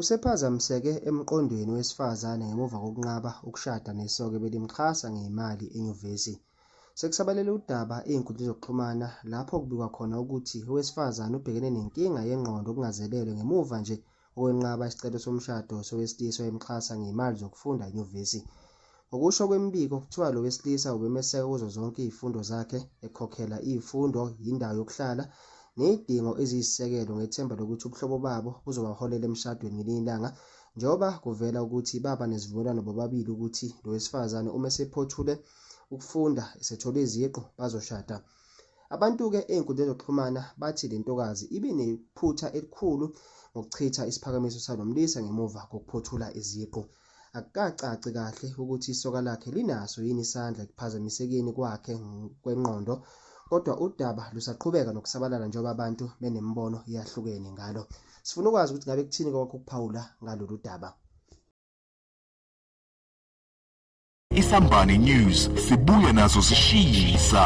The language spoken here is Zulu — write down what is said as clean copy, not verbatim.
Usephazamiseke emqondweni wesifazane ngemuva kokunqaba ukushada nesoka ebelimxhasa ngezimali enyuvesi. Sekusabalele udaba ey'nkundleni zokuxhumana lapho kubikwa khona ukuthi owesifazane ubhekene nenkinga yengqondo okungazelelwe ngemuva nje okwenqaba isicelo somshado sowesilisa owayemxhasa ngezimali zokufunda enyuvesi. Ngokusho kwemibiko kuthiwa lo wesilisa ubemeseka kuzo zonke iy'fundo zakhe, ekhokhela iy'fundo, indawo yokuhlala nezidingo eziyisisekelo ngethemba lokuthi ubuhlobo babo buzobaholela emshadweni ngelinye ilanga, njengoba kuvela ukuthi baba nesivumelwano bobabili ukuthi lo wesifazane uma esephothule ukufunda esethole iziqu bazoshada. Abantu-ke ey'nkundleni zokuxhumana bathi le ntokazi ibe nephutha elikhulu ngokuchitha isiphakamiso salo mlisa ngemuva kokuphothula iziqu. Akukacaci kahle ukuthi isoka lakhe linaso yini isandla ekuphazamisekeni kwakhe kwengqondo, kodwa udaba lusaqhubeka nokusabalala njengoba abantu benemibono eyahlukene ngalo. Sifuna ukwazi ukuthi ngabe kuthini kwakho ukuphawula ngalolu daba. Isambane News sibuya nazo sishisa.